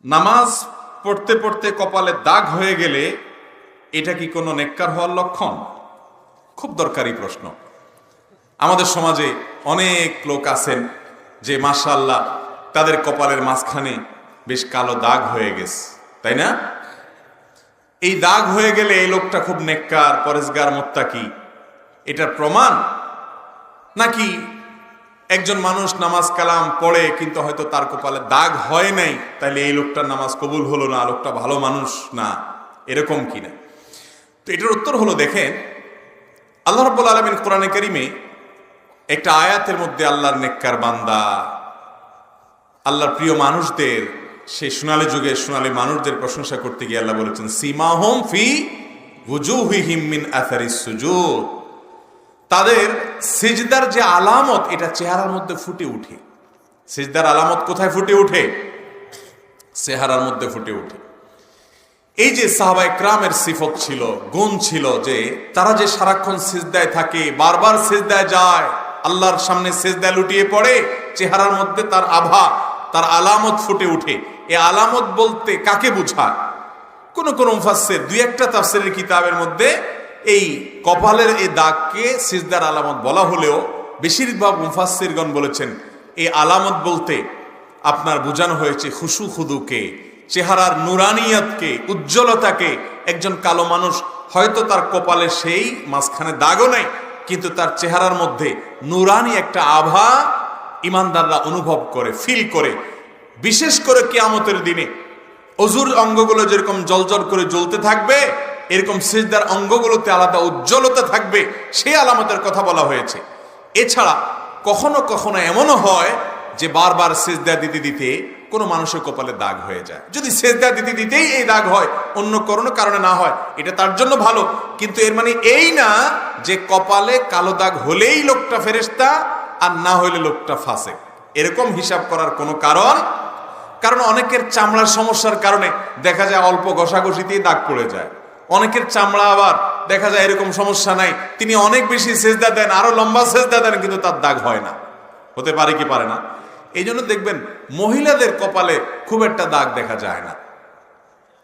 নামাজ পড়তে পড়তে কপালে দাগ হয়ে গেলে এটা কি কোনো নেককার হওয়ার লক্ষণ? খুব দরকারি প্রশ্ন। আমাদের সমাজে অনেক লোক আছেন যে মাশাআল্লাহ তাদের কপালের মাঝখানে বেশ কালো দাগ হয়ে গেছে, তাই না? এই দাগ হয়ে গেলে এই লোকটা খুব নেককার, পরেজগার, মুত্তাকি, এটার প্রমাণ? নাকি একজন মানুষ নামাজ কালাম পড়ে কিন্তু হয়তো তার কপালে দাগ হয় নাই, তাইলে এই লোকটার নামাজ কবুল হলো না, লোকটা ভালো মানুষ না, এরকম কিনা? তো এটার উত্তর হলো, দেখেন আল্লাহ রাব্বুল আলামিন কোরআনে কারীমে একটা আয়াতের মধ্যে আল্লাহর নেককার বান্দা, আল্লাহর প্রিয় মানুষদের, সেই সোনালী যুগের সোনালী মানুষদের প্রশংসা করতে গিয়ে আল্লাহ বলেছেন সীমাহুম ফি ওয়ুজুহিহিম মিন আসারিস সুজুদ, তাদের সিজদার যে আলামত এটা চেহারার মধ্যে ফুটে উঠে। সিজদার আলামত কোথায় ফুটে উঠে? চেহারার মধ্যে ফুটে উঠে। এই যে সাহাবায়ে কেরামের সিফত ছিল, গুণ ছিল, যে তারা যে সারাক্ষণ সিজদায় থাকে, বারবার সিজদায় যায়, আল্লাহর সামনে সিজদায় লুটিয়ে পড়ে, চেহারার মধ্যে তার আভা, তার আলামত ফুটে উঠে। এই আলামত বলতে কাকে বোঝায়? কোন কোন মুফাসসির, দুই একটা তাফসীরের কিতাবের মধ্যে এই কপালের এই দাগকে সিজদার আলামত বলা হলেও বেশিরভাগ মুফাসসিরগণ বলেছেন এই আলামত বলতে আপনার বোঝানো হয়েছে খুশু খুদুকে, চেহারার নুরানিয়াতকে, উজ্জ্বলতাকে। একজন কালো মানুষ হয়তো তার কপালে সেই মাঝখানে দাগও নাই, কিন্তু তার চেহারার মধ্যে নুরানি একটা আভা ইমানদাররা অনুভব করে, ফিল করে। বিশেষ করে কিয়ামতের দিনে অজুর অঙ্গগুলো যেরকম জলজল করে জ্বলতে থাকবে, এরকম সিজদার অঙ্গগুলোতে আলাদা উজ্জ্বলতা থাকবে, সেই আলামতের কথা বলা হয়েছে। এছাড়া কখনো কখনো এমনও হয় যে বারবার সিজদা দিতে দিতে কোনো মানুষের কপালে দাগ হয়ে যায়। যদি সিজদা দিতে দিতেই এই দাগ হয়, অন্য কোনো কারণে না হয়, এটা তার জন্য ভালো। কিন্তু এর মানে এই না যে কপালে কালো দাগ হলেই লোকটা ফেরেশতা আর না হইলে লোকটা ফাসেক, এরকম হিসাব করার কোনো কারণ অনেকের চামড়ার সমস্যার কারণে দেখা যায় অল্প ঘষাঘষিতেই দাগ পড়ে যায়। অনেকের চামড়া আবার দেখা যায় এরকম সমস্যা নাই, তিনি অনেক বেশি সেজদা দেন, আরো লম্বা সেজদা দেন, কিন্তু তার দাগ হয় না। হতে পারে কি পারে না? এই জন্য দেখবেন মহিলাদের কপালে খুব একটা দাগ দেখা যায় না।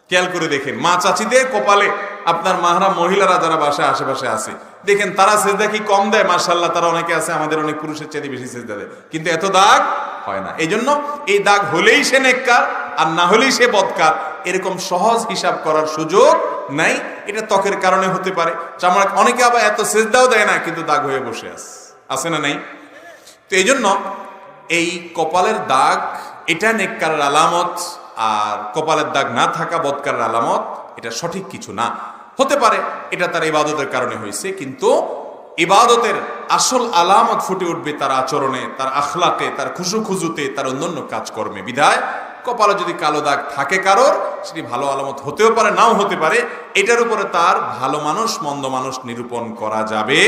খেয়াল করে দেখেন, মা চাচিদের কপালে, আপনার মাহরাম মহিলারা যারা বাসায় আশেপাশে আছে, দেখেন তারা সেজদা কি কম দেয়? মাশাআল্লাহ, তারা অনেকে আছে আমাদের অনেক পুরুষের চেয়ে বেশি সেজদা দেয়, কিন্তু এত দাগ হয় না। এই জন্য এই দাগ হলেই সে নেককার আর না হলেই সে বদকার, এরকম সহজ হিসাব করার সুযোগ নাই। এটা ত্বকের কারণে হতে পারে, চামড়া, অনেকে আবার এত সেজদাও দেয় না কিন্তু দাগ হয়ে বসে আছে না নাই? তো এই জন্য এই কপালের দাগ এটা নেককারের আলামত, আর কপালের দাগ না থাকা বদকারের আলামত, এটা সঠিক কিছু না। হতে পারে এটা তার ইবাদতের কারণে হয়েছে, কিন্তু ইবাদতের আসল আলামত ফুটে উঠবে তার আচরণে, তার আখলাকে, তার খুশুখুজুতে, তার অন্যান্য কাজকর্মে। বিধায় কপালে যদি কালো দাগ থাকে কারোর, সেটি ভালো আলামত হতেও পারে, নাও হতে পারে। এটার উপরে তার ভালো মানুষ মন্দ মানুষ নিরূপণ করা যাবে